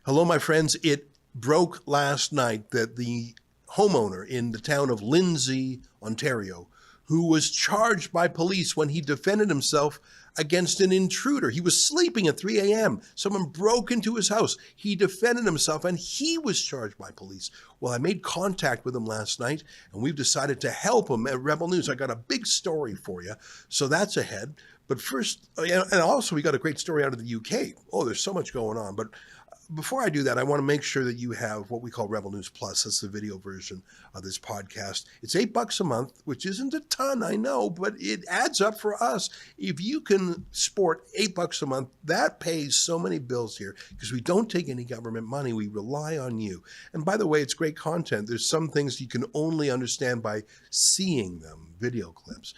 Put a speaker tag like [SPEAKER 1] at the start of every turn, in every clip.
[SPEAKER 1] Hello, my friends. It broke last night that the homeowner in the town of Lindsay, Ontario, who was charged by police when he defended himself against an intruder. He was sleeping at 3 a.m. Someone broke into his house. He defended himself and he was charged by police. Well, I made contact with him last night and we've decided to help him at Rebel News. I got a big story for you. So that's ahead. But first, and also we got a great story out of the UK. Oh, there's so much going on. But before I do that, I want to make sure that you have what we call Rebel News Plus. That's the video version of this podcast. It's $8 a month, which isn't a ton, I know, but it adds up for us. If you can sport $8 a month, that pays so many bills here because we don't take any government money. We rely on you. And by the way, it's great content. There's some things you can only understand by seeing them, video clips.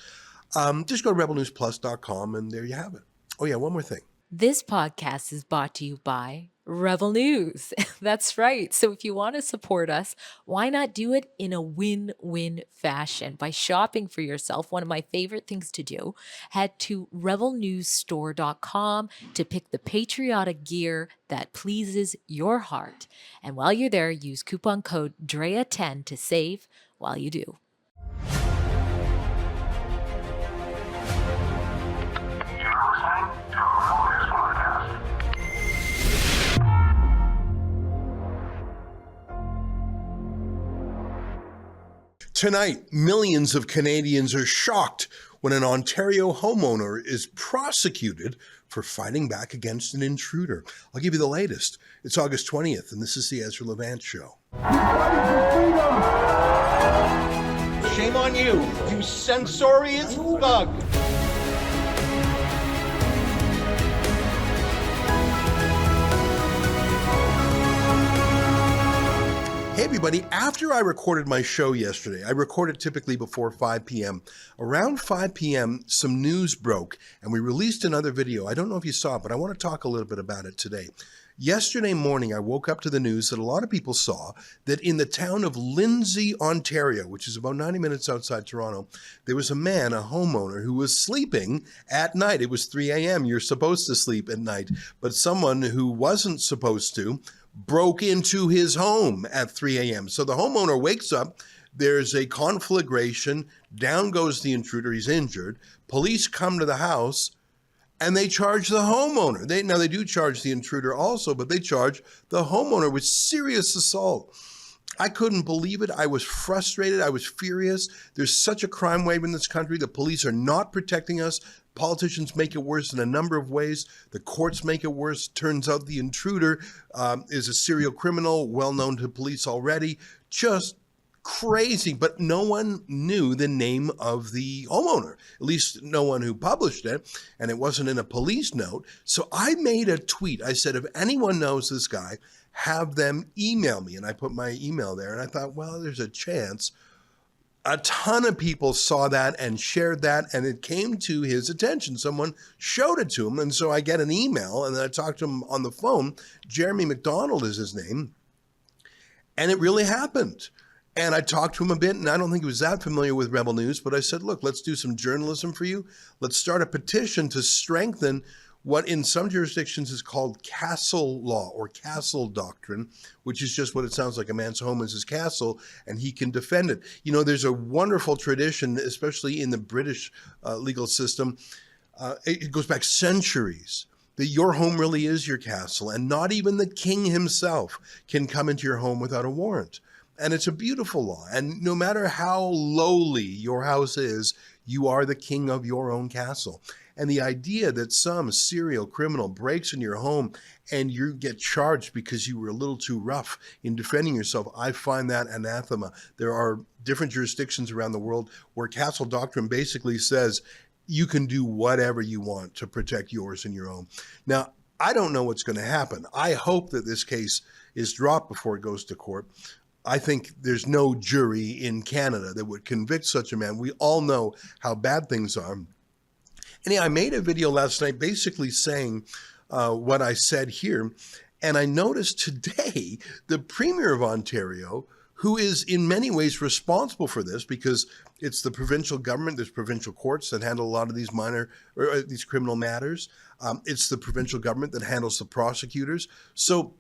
[SPEAKER 1] Just go to rebelnewsplus.com and there you have it. Oh yeah, one more thing.
[SPEAKER 2] This podcast is brought to you by Rebel News. That's right. So if you want to support us, why not do it in a win-win fashion by shopping for yourself? One of my favorite things to do. Head to rebelnewsstore.com to pick the patriotic gear that pleases your heart. And while you're there, use coupon code DREA10 to save while you do.
[SPEAKER 1] Tonight, millions of Canadians are shocked when an Ontario homeowner is prosecuted for fighting back against an intruder. I'll give you the latest. It's August 20th, and this is the Ezra Levant Show.
[SPEAKER 3] Shame on you, you censorious thug!
[SPEAKER 1] Hey everybody, after I recorded my show yesterday, I record it typically before 5 p.m. Around 5 p.m., some news broke and we released another video. I don't know if you saw it, but I want to talk a little bit about it today. Yesterday morning, I woke up to the news that a lot of people saw that in the town of Lindsay, Ontario, which is about 90 minutes outside Toronto, there was a man, a homeowner, who was sleeping at night. It was 3 a.m. You're supposed to sleep at night, but someone who wasn't supposed to broke into his home at 3 a.m. So the homeowner wakes up, there's a conflagration, down goes the intruder, he's injured. Police come to the house and they charge the homeowner. They do charge the intruder also, but they charge the homeowner with serious assault. I couldn't believe it. I was frustrated. I was furious. There's such a crime wave in this country. The police are not protecting us. Politicians make it worse in a number of ways. The courts make it worse. Turns out the intruder is a serial criminal, well known to police already. Just crazy, but no one knew the name of the homeowner, at least no one who published it, and it wasn't in a police note. So I made a tweet. I said, if anyone knows this guy, have them email me. And I put my email there, and I thought, well, there's a chance. A ton of people saw that and shared that, and it came to his attention. Someone showed it to him, and so I get an email, and then I talked to him on the phone. Jeremy McDonald is his name, and it really happened. And I talked to him a bit, and I don't think he was that familiar with Rebel News, but I said, look, let's do some journalism for you. Let's start a petition to strengthen what in some jurisdictions is called castle law or castle doctrine, which is just what it sounds like. A man's home is his castle, and he can defend it. You know, there's a wonderful tradition, especially in the British legal system. It goes back centuries, that your home really is your castle, and not even the king himself can come into your home without a warrant. And it's a beautiful law. And no matter how lowly your house is, you are the king of your own castle. And the idea that some serial criminal breaks in your home and you get charged because you were a little too rough in defending yourself, I find that anathema. There are different jurisdictions around the world where castle doctrine basically says you can do whatever you want to protect yours and your own. Now, I don't know what's going to happen. I hope that this case is dropped before it goes to court. I think there's no jury in Canada that would convict such a man. We all know how bad things are. And I made a video last night basically saying what I said here. And I noticed today the Premier of Ontario, who is in many ways responsible for this because it's the provincial government, there's provincial courts that handle a lot of these these criminal matters. It's the provincial government that handles the prosecutors. So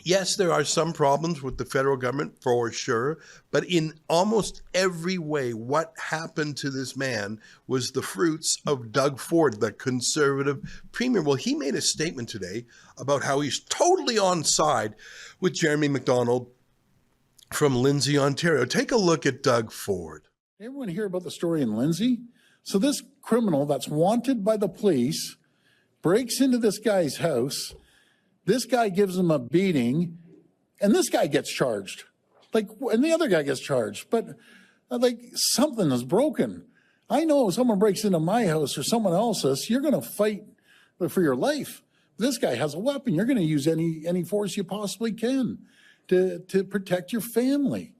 [SPEAKER 1] Yes, there are some problems with the federal government for sure, but in almost every way, what happened to this man was the fruits of Doug Ford, the conservative premier. Well, he made a statement today about how he's totally on side with Jeremy McDonald from Lindsay, Ontario. Take a look at Doug Ford.
[SPEAKER 4] Everyone hear about the story in Lindsay? So this criminal that's wanted by the police breaks into this guy's house. This guy gives him a beating, and this guy gets charged. And the other guy gets charged. But, something is broken. I know if someone breaks into my house or someone else's, you're going to fight for your life. This guy has a weapon. You're going to use any force you possibly can to protect your family.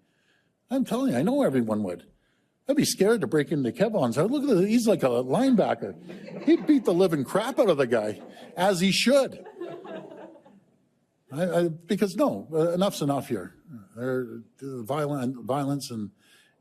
[SPEAKER 4] I'm telling you, I know everyone would. I'd be scared to break into Kevon's house. Look at this. He's like a linebacker. He'd beat the living crap out of the guy, as he should. Because enough's enough here. Violence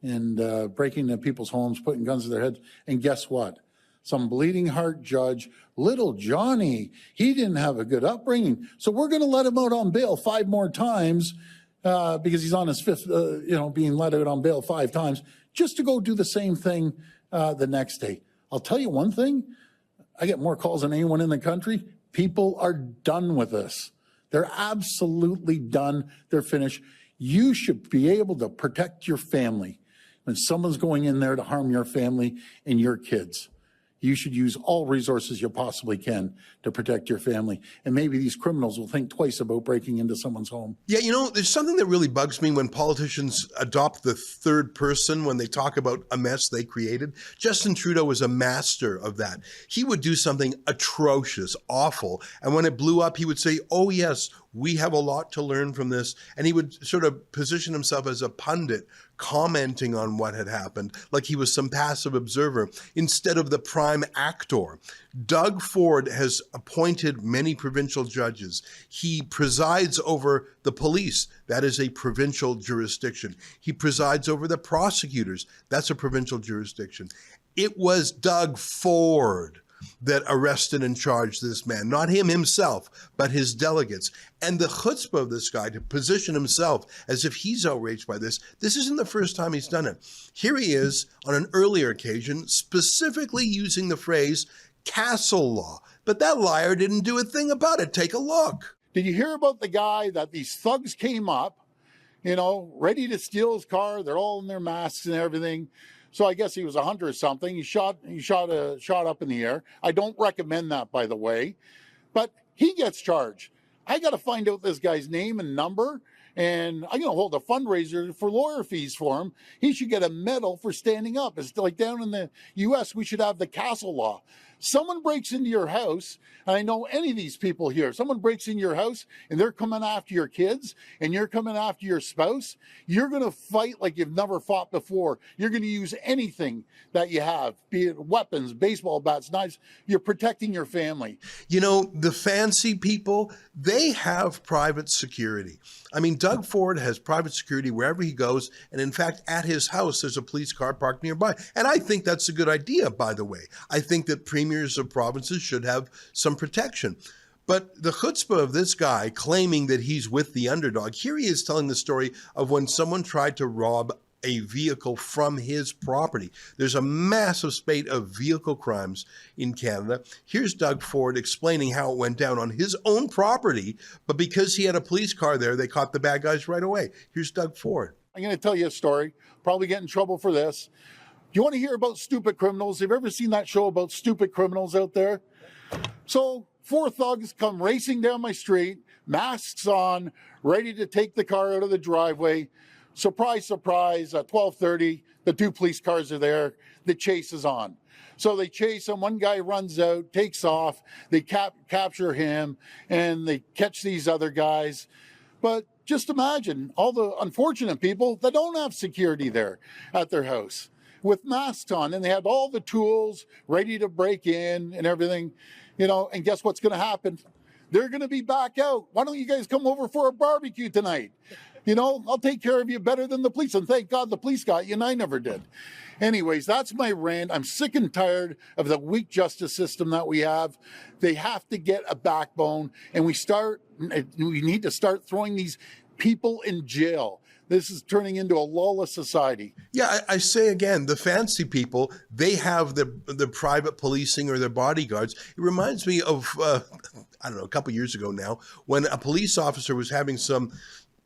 [SPEAKER 4] and breaking into people's homes, putting guns to their heads. And guess what? Some bleeding heart judge, little Johnny, he didn't have a good upbringing. So we're going to let him out on bail 5 more times because he's on his 5th, being let out on bail 5 times, just to go do the same thing the next day. I'll tell you one thing. I get more calls than anyone in the country. People are done with this. They're absolutely done. They're finished. You should be able to protect your family. When someone's going in there to harm your family and your kids, you should use all resources you possibly can to protect your family. And maybe these criminals will think twice about breaking into someone's home.
[SPEAKER 1] Yeah, there's something that really bugs me when politicians adopt the third person when they talk about a mess they created. Justin Trudeau was a master of that. He would do something atrocious, awful, and when it blew up, he would say, oh yes, we have a lot to learn from this. And he would sort of position himself as a pundit, commenting on what had happened, like he was some passive observer, instead of the prime actor. Doug Ford has appointed many provincial judges. He presides over the police. That is a provincial jurisdiction. He presides over the prosecutors. That's a provincial jurisdiction. It was Doug Ford that arrested and charged this man, not him himself, but his delegates. And the chutzpah of this guy to position himself as if he's outraged by this isn't the first time he's done it. Here he is on an earlier occasion, specifically using the phrase castle law. But that liar didn't do a thing about it. Take a look.
[SPEAKER 4] Did you hear about the guy that these thugs came up, ready to steal his car? They're all in their masks and everything. So I guess he was a hunter or something. He shot up in the air. I don't recommend that, by the way. But he gets charged. I got to find out this guy's name and number, and I'm going to hold a fundraiser for lawyer fees for him. He should get a medal for standing up. It's like down in the U.S., we should have the castle law. Someone breaks into your house, and I know any of these people here, someone breaks in your house and they're coming after your kids and you're coming after your spouse, you're going to fight like you've never fought before. You're going to use anything that you have, be it weapons, baseball bats, knives. You're protecting your family.
[SPEAKER 1] The fancy people, they have private security. I mean, Doug Ford has private security wherever he goes. And in fact, at his house, there's a police car parked nearby. And I think that's a good idea, by the way. I think that premiers of provinces should have some protection. But the chutzpah of this guy claiming that he's with the underdog, here he is telling the story of when someone tried to rob a vehicle from his property. There's a massive spate of vehicle crimes in Canada. Here's Doug Ford explaining how it went down on his own property, but because he had a police car there, they caught the bad guys right away. Here's Doug Ford.
[SPEAKER 4] I'm going to tell you a story, probably get in trouble for this. Do you want to hear about stupid criminals? Have you ever seen that show about stupid criminals out there? So 4 thugs come racing down my street, masks on, ready to take the car out of the driveway. Surprise, surprise, at 12:30, the 2 police cars are there. The chase is on. So they chase him. One guy runs out, takes off. They capture him, and they catch these other guys. But just imagine all the unfortunate people that don't have security there at their house with masks on, and they had all the tools ready to break in and everything, and guess what's going to happen? They're going to be back out. Why don't you guys come over for a barbecue tonight? I'll take care of you better than the police. And thank God the police got you and I never did. Anyways, that's my rant. I'm sick and tired of the weak justice system that we have. They have to get a backbone, and we need to start throwing these people in jail. This is turning into a lawless society.
[SPEAKER 1] Yeah, I say again, the fancy people, they have the private policing or their bodyguards. It reminds me of, I don't know, a couple years ago now, when a police officer was having some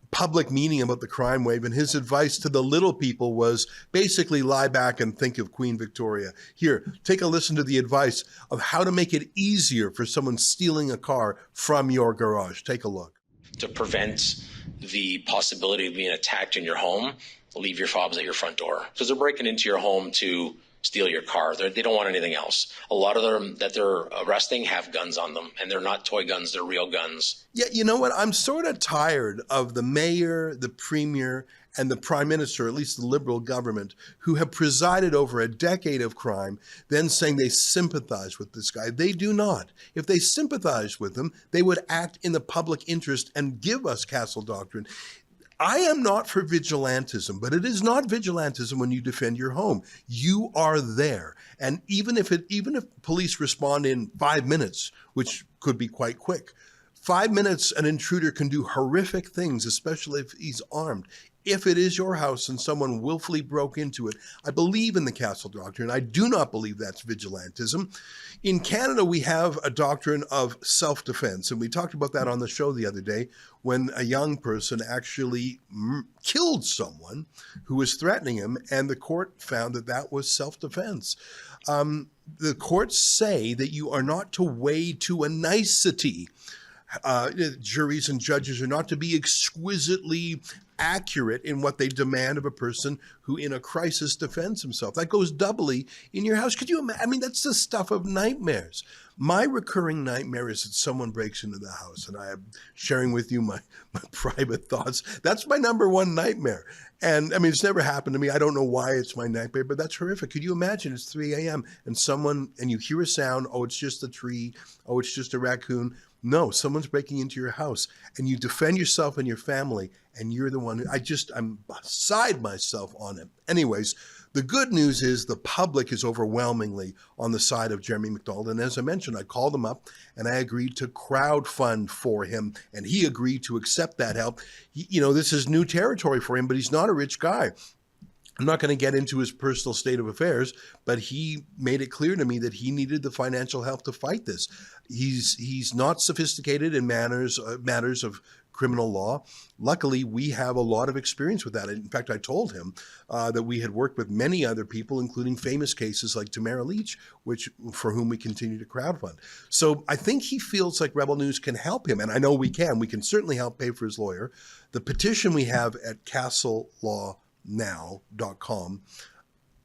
[SPEAKER 1] public meeting about the crime wave, and his advice to the little people was basically lie back and think of Queen Victoria. Here, take a listen to the advice of how to make it easier for someone stealing a car from your garage. Take a look.
[SPEAKER 5] To prevent the possibility of being attacked in your home, leave your fobs at your front door. Because they're breaking into your home to steal your car. They don't want anything else. A lot of them that they're arresting have guns on them, and they're not toy guns, they're real guns.
[SPEAKER 1] Yeah, you know what? I'm sort of tired of the mayor, the premier, and the prime minister, at least the Liberal government, who have presided over a decade of crime, then saying they sympathize with this guy. They do not. If they sympathize with him, they would act in the public interest and give us Castle Doctrine. I am not for vigilantism, but it is not vigilantism when you defend your home. You are there. And even if police respond in 5 minutes, which could be quite quick, 5 minutes, an intruder can do horrific things, especially if he's armed. If it is your house and someone willfully broke into it, I believe in the Castle Doctrine. I do not believe that's vigilantism. In Canada, we have a doctrine of self-defense, and we talked about that on the show the other day when a young person actually killed someone who was threatening him, and the court found that that was self-defense. The courts say that you are not to weigh to a nicety. Juries and judges are not to be exquisitely accurate in what they demand of a person who in a crisis defends himself. That goes doubly in your house. Could you imagine? I mean, that's the stuff of nightmares. My recurring nightmare is that someone breaks into the house, and I am sharing with you my private thoughts. That's my number one nightmare. And I mean, it's never happened to me. I don't know why it's my nightmare, but that's horrific. Could you imagine it's 3 a.m. and you hear a sound, oh, it's just a tree, oh, it's just a raccoon. No, someone's breaking into your house, and you defend yourself and your family, and you're the one who, I'm beside myself on it. Anyways, the good news is the public is overwhelmingly on the side of Jeremy McDonald. And as I mentioned, I called him up and I agreed to crowdfund for him, and he agreed to accept that help. This is new territory for him, but he's not a rich guy. I'm not going to get into his personal state of affairs, but he made it clear to me that he needed the financial help to fight this. He's not sophisticated in matters of criminal law. Luckily, we have a lot of experience with that. In fact, I told him that we had worked with many other people, including famous cases like Tamara Leach, for whom we continue to crowdfund. So I think he feels like Rebel News can help him, and I know we can. We can certainly help pay for his lawyer. The petition we have at castlelawnow.com,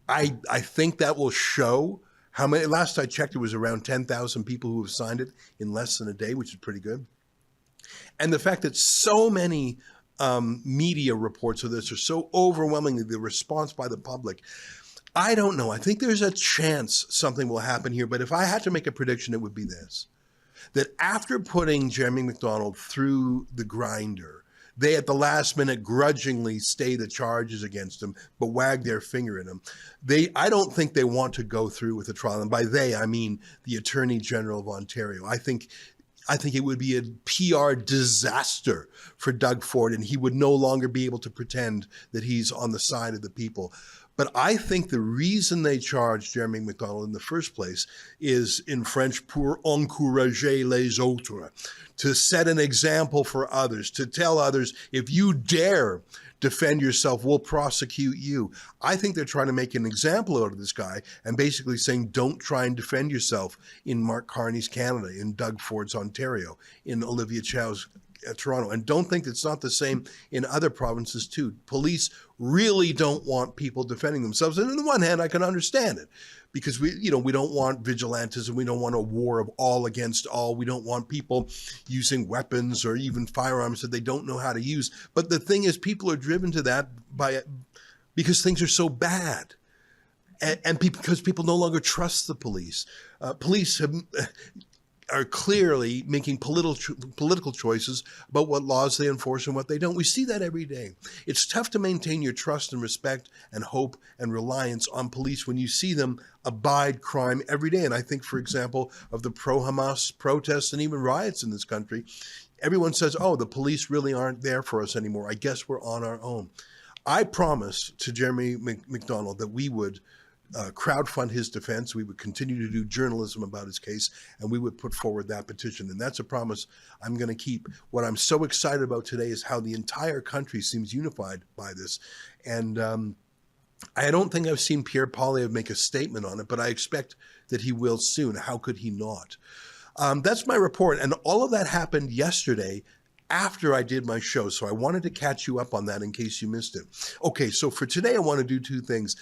[SPEAKER 1] I think that will show how many. Last I checked, it was around 10,000 people who have signed it in less than a day, which is pretty good. And the fact that so many media reports of this are so overwhelmingly the response by the public, I don't know. I think there's a chance something will happen here. But if I had to make a prediction, it would be this: that after putting Jeremy McDonald through the grinder, they at the last minute grudgingly stay the charges against him, but wag their finger at him. I don't think they want to go through with the trial. And by they, I mean the Attorney General of Ontario. I think it would be a PR disaster for Doug Ford, and he would no longer be able to pretend that he's on the side of the people. But I think the reason they charged Jeremy McDonald in the first place is, in French, pour encourager les autres, to set an example for others, to tell others, if you dare defend yourself, we'll prosecute you. I think they're trying to make an example out of this guy and basically saying, don't try and defend yourself in Mark Carney's Canada, in Doug Ford's Ontario, in Olivia Chow's Toronto. And don't think it's not the same in other provinces too. Police really don't want people defending themselves. And on the one hand, I can understand it, because we don't want vigilantism. We don't want a war of all against all. We don't want people using weapons or even firearms that they don't know how to use. But the thing is, people are driven to that because things are so bad. And because people no longer trust the police. Police have are clearly making political choices about what laws they enforce and what they don't. We see that every day. It's tough to maintain your trust and respect and hope and reliance on police when you see them abide crime every day. And I think, for example, of the pro-Hamas protests and even riots in this country, everyone says, oh, the police really aren't there for us anymore. I guess we're on our own. I promised to Jeremy McDonald that we would crowdfund his defense. We would continue to do journalism about his case, and we would put forward that petition. And that's a promise I'm going to keep. What I'm so excited about today is how the entire country seems unified by this. And I don't think I've seen Pierre Poilievre make a statement on it, but I expect that he will soon. How could he not? That's my report. And all of that happened yesterday after I did my show. So I wanted to catch you up on that in case you missed it. Okay, so for today, I want to do two things.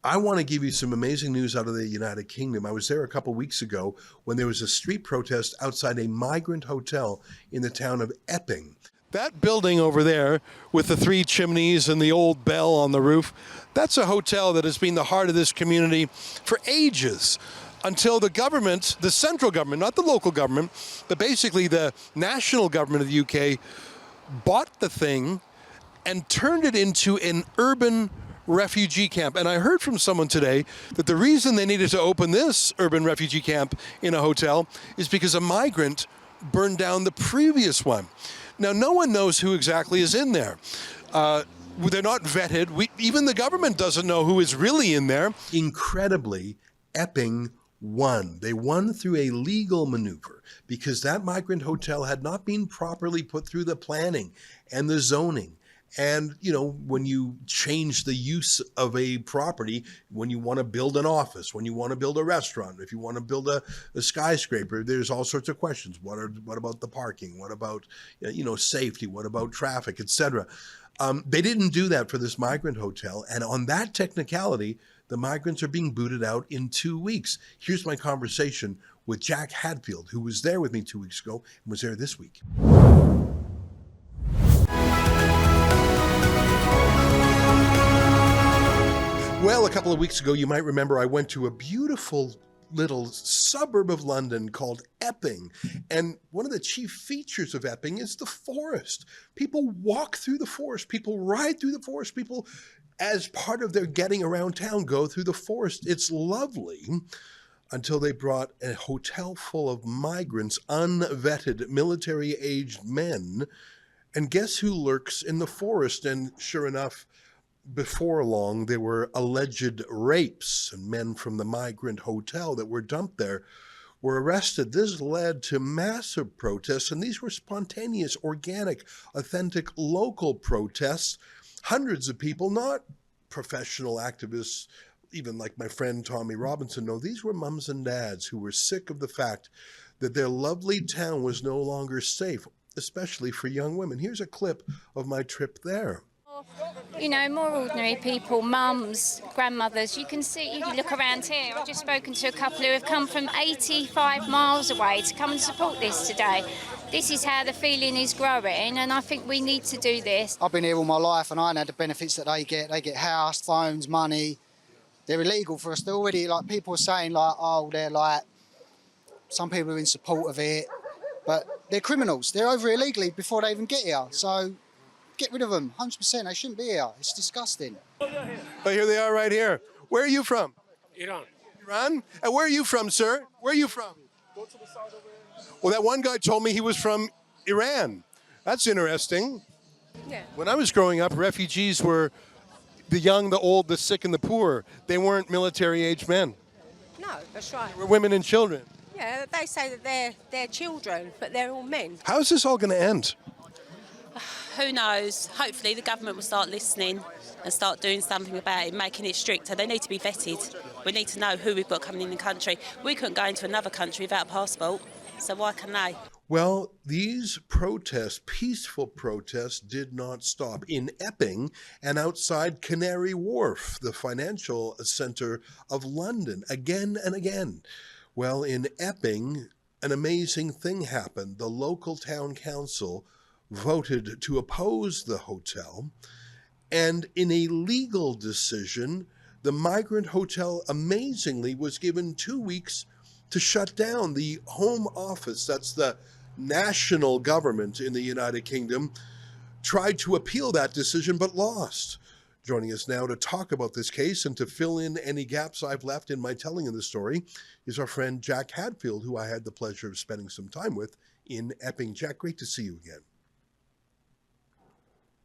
[SPEAKER 1] I want to give you some amazing news out of the United Kingdom. I was there a couple weeks ago when there was a street protest outside a migrant hotel in the town of Epping. That building over there with the three chimneys and the old bell on the roof, that's a hotel that has been the heart of this community for ages, until the government, the central government, not the local government, but basically the national government of the UK, bought the thing and turned it into an urban refugee camp. And I heard from someone today that the reason they needed to open this urban refugee camp in a hotel is because a migrant burned down the previous one. Now, no one knows who exactly is in there. They're not vetted. Even the government doesn't know who is really in there. Incredibly, Epping won. They won through a legal maneuver because that migrant hotel had not been properly put through the planning and the zoning. And, you know, when you change the use of a property, when you want to build an office, when you want to build a restaurant, if you want to build a skyscraper, there's all sorts of questions. What about the parking? What about, safety? What about traffic, etc.? They didn't do that for this migrant hotel. And on that technicality, the migrants are being booted out in 2 weeks. Here's my conversation with Jack Hadfield, who was there with me 2 weeks ago and was there this week. Well, a couple of weeks ago, you might remember I went to a beautiful little suburb of London called Epping. And one of the chief features of Epping is the forest. People walk through the forest. People ride through the forest. People, as part of their getting around town, go through the forest. It's lovely until they brought a hotel full of migrants, unvetted, military-aged men. And guess who lurks in the forest? And sure enough, before long, there were alleged rapes, and men from the migrant hotel that were dumped there were arrested. This led to massive protests, and these were spontaneous, organic, authentic, local protests. Hundreds of people, not professional activists, even like my friend Tommy Robinson. No, these were mums and dads who were sick of the fact that their lovely town was no longer safe, especially for young women. Here's a clip of my trip there.
[SPEAKER 6] You know, more ordinary people, mums, grandmothers. You can look around here. I've just spoken to a couple who have come from 85 miles away to come and support this today. This is how the feeling is growing, and I think we need to do this.
[SPEAKER 7] I've been here all my life, and I know the benefits that they get. They get house, phones, money. They're illegal for us. They're already, like, people are saying, like, oh, they're like, some people are in support of it, but they're criminals. They're over illegally before they even get here. So get rid of them, 100%. They shouldn't be here. It's disgusting.
[SPEAKER 1] But here they are right here. Where are you from?
[SPEAKER 8] Iran.
[SPEAKER 1] Iran? And where are you from, sir? Where are you from?
[SPEAKER 8] Go to the side over there.
[SPEAKER 1] Well, that one guy told me he was from Iran. That's interesting.
[SPEAKER 8] Yeah.
[SPEAKER 1] When I was growing up, refugees were the young, the old, the sick, and the poor. They weren't military-aged men.
[SPEAKER 8] No, that's right.
[SPEAKER 1] They were women and children.
[SPEAKER 8] Yeah, they say that they're children, but they're all men.
[SPEAKER 1] How is this all going to end?
[SPEAKER 9] Who knows? Hopefully the government will start listening and start doing something about it, making it stricter. They need to be vetted. We need to know who we've got coming in the country. We couldn't go into another country without a passport, so why can they?
[SPEAKER 1] Well, these protests, peaceful protests, did not stop in Epping and outside Canary Wharf, the financial center of London, again and again. Well, in Epping, an amazing thing happened. The local town council voted to oppose the hotel, and in a legal decision, the migrant hotel amazingly was given 2 weeks to shut down. The Home Office, that's the national government in the United Kingdom, tried to appeal that decision but lost. Joining us now to talk about this case and to fill in any gaps I've left in my telling of the story is our friend Jack Hadfield, who I had the pleasure of spending some time with in Epping. Jack, great to see you again.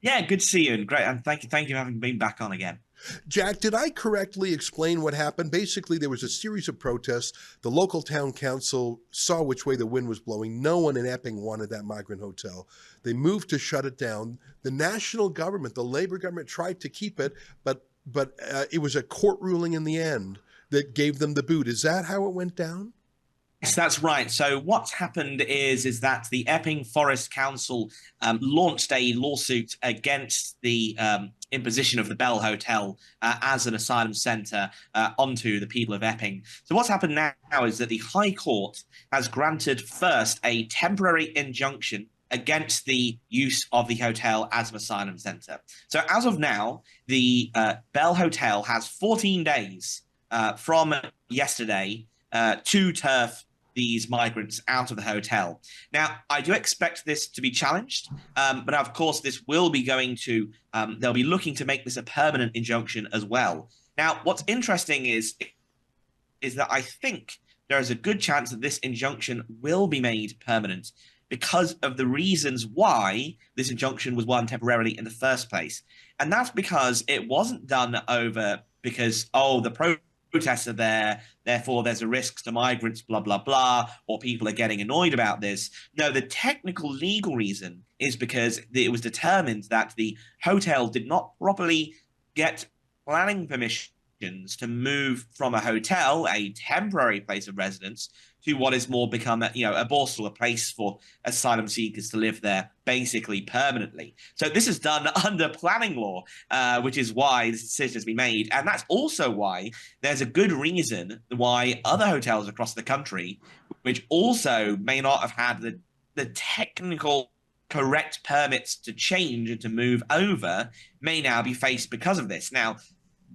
[SPEAKER 10] Yeah, good to see you, and great, and thank you for having been back on again.
[SPEAKER 1] Jack, did I correctly explain what happened? Basically, there was a series of protests. The local town council saw which way the wind was blowing. No one in Epping wanted that migrant hotel. They moved to shut it down. The national government, the Labour government, tried to keep it, but it was a court ruling in the end that gave them the boot. Is that how it went down?
[SPEAKER 10] Yes, that's right. So what's happened is that the Epping Forest Council launched a lawsuit against the imposition of the Bell Hotel as an asylum centre onto the people of Epping. So what's happened now is that the High Court has granted first a temporary injunction against the use of the hotel as an asylum centre. So as of now, the Bell Hotel has 14 days from yesterday to turf these migrants out of the hotel. Now, I do expect this to be challenged, but of course, this will be going to, they'll be looking to make this a permanent injunction as well. Now, what's interesting is that I think there is a good chance that this injunction will be made permanent because of the reasons why this injunction was won temporarily in the first place. And that's because it wasn't done over because, oh, the protests are there, therefore there's a risk to migrants, blah, blah, blah, or people are getting annoyed about this. No, the technical legal reason is because it was determined that the hotel did not properly get planning permissions to move from a hotel, a temporary place of residence, to what is more become a borstal, a place for asylum seekers to live there basically permanently. So this is done under planning law, which is why this decision has been made. And that's also why there's a good reason why other hotels across the country, which also may not have had the technical correct permits to change and to move over, may now be faced because of this. Now,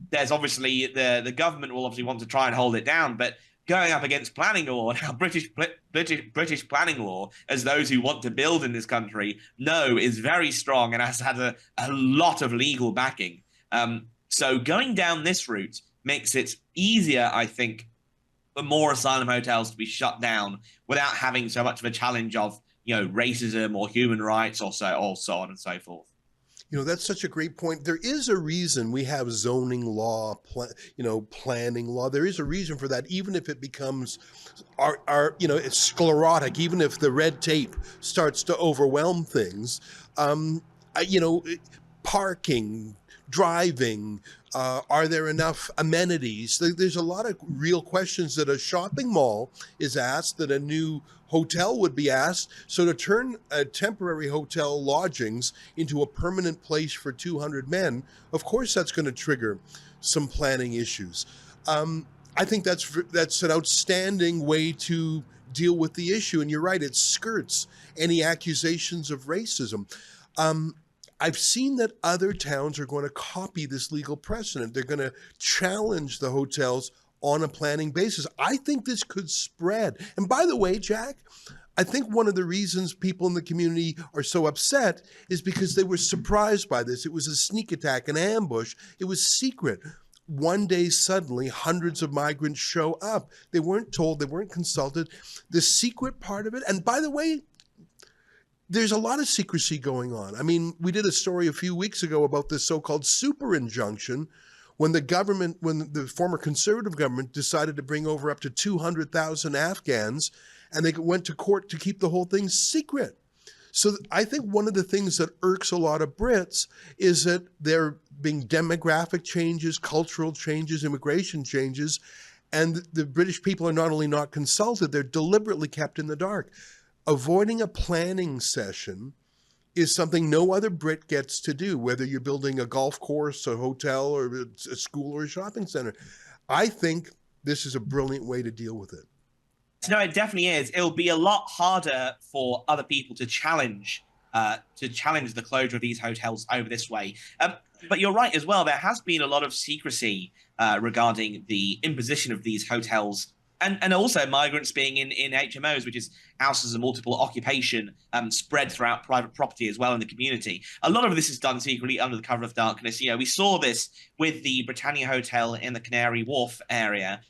[SPEAKER 10] there's obviously the government will obviously want to try and hold it down, but going up against planning law, now British planning law, as those who want to build in this country know, is very strong and has had a lot of legal backing. So going down this route makes it easier, I think, for more asylum hotels to be shut down without having so much of a challenge of racism or human rights or so on and so forth.
[SPEAKER 1] That's such a great point. There is a reason we have zoning law, planning law. There is a reason for that, even if it becomes it's sclerotic, even if the red tape starts to overwhelm things. Parking, driving, are there enough amenities? There's a lot of real questions that a shopping mall is asked, that a new hotel would be asked. So to turn a temporary hotel lodgings into a permanent place for 200 men, of course that's going to trigger some planning issues. I think that's an outstanding way to deal with the issue. And you're right, it skirts any accusations of racism. I've seen that other towns are going to copy this legal precedent. They're going to challenge the hotels on a planning basis. I think this could spread. And by the way, Jack, I think one of the reasons people in the community are so upset is because they were surprised by this. It was a sneak attack, an ambush. It was secret. One day, suddenly, hundreds of migrants show up. They weren't told, they weren't consulted. The secret part of it, and by the way, there's a lot of secrecy going on. I mean, we did a story a few weeks ago about this so-called super injunction when the former conservative government decided to bring over up to 200,000 Afghans, and they went to court to keep the whole thing secret. So I think one of the things that irks a lot of Brits is that there being demographic changes, cultural changes, immigration changes, and the British people are not only not consulted, they're deliberately kept in the dark. Avoiding a planning session is something no other Brit gets to do, whether you're building a golf course, a hotel, or a school or a shopping center. I think this is a brilliant way to deal with it.
[SPEAKER 10] No, it definitely is. It'll be a lot harder for other people to challenge the closure of these hotels over this way. But you're right as well. There has been a lot of secrecy regarding the imposition of these hotels And also migrants being in HMOs, which is houses of multiple occupation, spread throughout private property as well in the community. A lot of this is done secretly under the cover of darkness. You know, we saw this with the Britannia Hotel in the Canary Wharf area.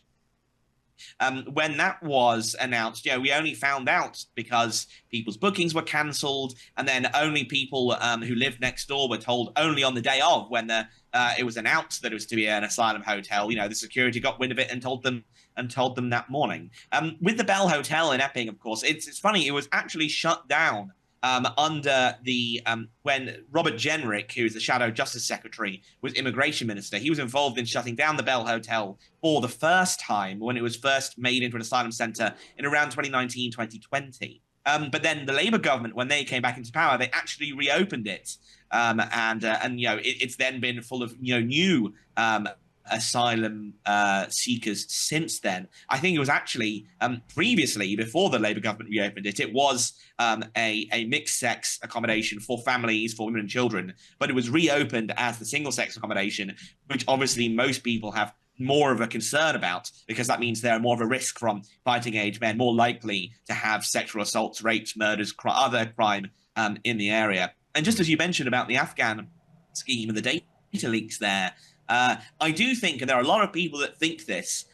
[SPEAKER 10] When that was announced, you know, we only found out because people's bookings were cancelled, and then only people who lived next door were told only on the day of when it was announced that it was to be an asylum hotel. You know, the security got wind of it and told them that morning. With the Bell Hotel in Epping, of course, it's funny. It was actually shut down under the when Robert Jenrick, who is the Shadow Justice Secretary, was Immigration Minister. He was involved in shutting down the Bell Hotel for the first time when it was first made into an asylum centre in around 2019, 2020. But then the Labour government, when they came back into power, they actually reopened it, and you know it's then been full of new asylum seekers since then. I think it was actually previously, before the Labour government reopened it, it was a mixed-sex accommodation for families, for women and children, but it was reopened as the single-sex accommodation, which obviously most people have more of a concern about, because that means they're more of a risk from fighting age men, more likely to have sexual assaults, rapes, murders, other crime in the area. And just as you mentioned about the Afghan scheme and the data leaks there, I do think, and there are a lot of people that think this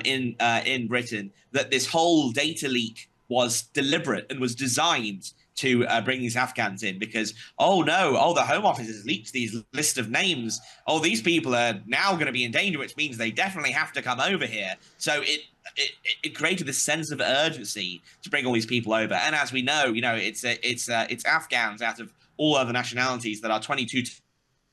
[SPEAKER 10] in Britain, that this whole data leak was deliberate and was designed to bring these Afghans in because, the Home Office has leaked these list of names. Oh, these people are now going to be in danger, which means they definitely have to come over here. So it created this sense of urgency to bring all these people over. And as we know, it's Afghans out of all other nationalities that are 22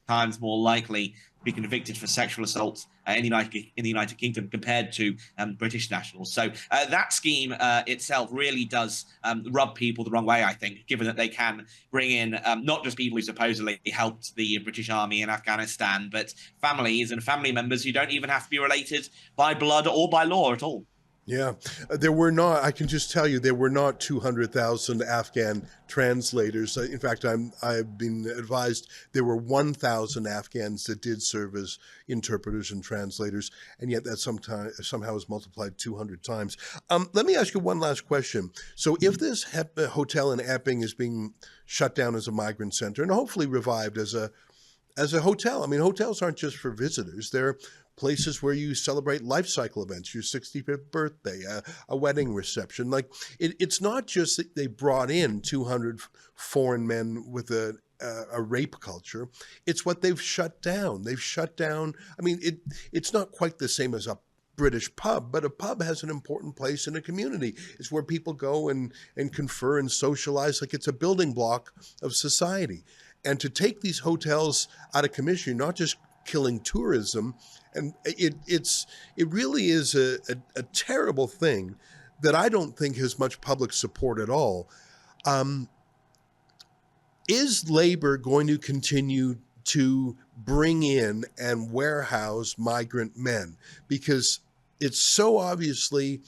[SPEAKER 10] times more likely to be convicted for sexual assault in the United Kingdom compared to British nationals. So that scheme itself really does rub people the wrong way, I think, given that they can bring in not just people who supposedly helped the British Army in Afghanistan, but families and family members who don't even have to be related by blood or by law at all.
[SPEAKER 1] Yeah, there were not, I can just tell you, there were not 200,000 Afghan translators. In fact, I've been advised there were 1,000 Afghans that did serve as interpreters and translators, and yet that somehow is multiplied 200 times. Let me ask you one last question. So if this hotel in Epping is being shut down as a migrant center and hopefully revived as a hotel, I mean, hotels aren't just for visitors. They're places where you celebrate life cycle events, your 65th birthday, a wedding reception. Like it's not just that they brought in 200 foreign men with a rape culture. It's what they've shut down. They've shut down. I mean, it's not quite the same as a British pub, but a pub has an important place in a community. It's where people go and confer and socialize. Like it's a building block of society. And to take these hotels out of commission, not just killing tourism, and it really is a terrible thing that I don't think has much public support at all. Is Labour going to continue to bring in and warehouse migrant men? Because it's so obviously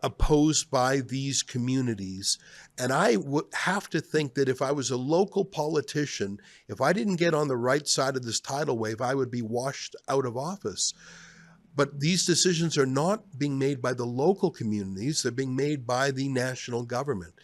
[SPEAKER 1] opposed by these communities. And I would have to think that if I was a local politician, if I didn't get on the right side of this tidal wave, I would be washed out of office. But these decisions are not being made by the local communities, they're being made by the national government.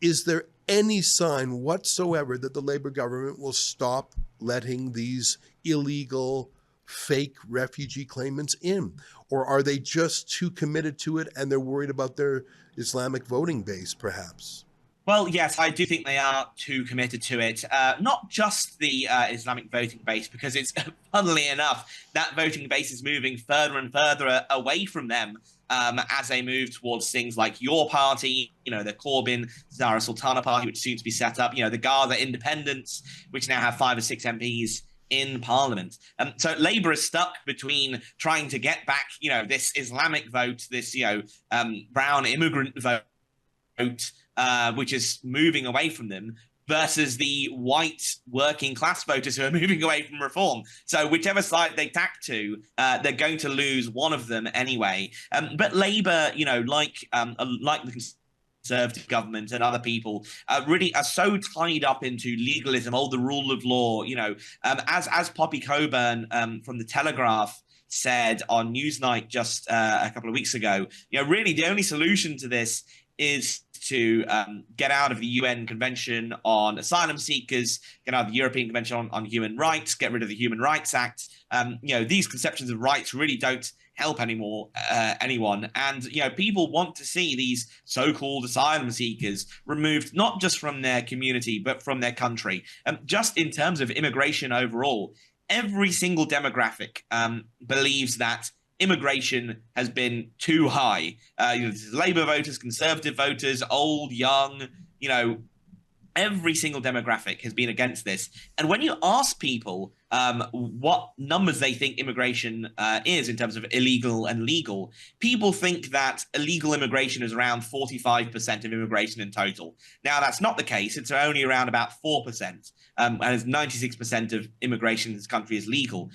[SPEAKER 1] Is there any sign whatsoever that the Labour government will stop letting these illegal, fake refugee claimants in? Or are they just too committed to it and they're worried about their Islamic voting base, perhaps?
[SPEAKER 10] Well, yes, I do think they are too committed to it. Not just the Islamic voting base, because it's, funnily enough, that voting base is moving further and further away from them as they move towards things like your party, the Corbyn Zahra Sultana party, which is soon to be set up, the Gaza Independents, which now have 5 or 6 MPs in Parliament. So Labour is stuck between trying to get back, this Islamic vote, this, brown immigrant vote, which is moving away from them, versus the white working class voters who are moving away from reform. So whichever side they tack to, they're going to lose one of them anyway. But Labour, like the Conservative government and other people really are so tied up into legalism, the rule of law, as Poppy Coburn from The Telegraph said on Newsnight just a couple of weeks ago, really the only solution to this is to get out of the UN Convention on Asylum Seekers, get out of the European Convention on Human Rights, get rid of the Human Rights Act. These conceptions of rights really don't help anyone. And, people want to see these so-called asylum seekers removed, not just from their community, but from their country. Just in terms of immigration overall, every single demographic believes that immigration has been too high. Labour voters, Conservative voters, old, young, every single demographic has been against this. And when you ask people what numbers they think immigration is in terms of illegal and legal, people think that illegal immigration is around 45% of immigration in total. Now, that's not the case. It's only around about 4%. And 96% of immigration in this country is legal.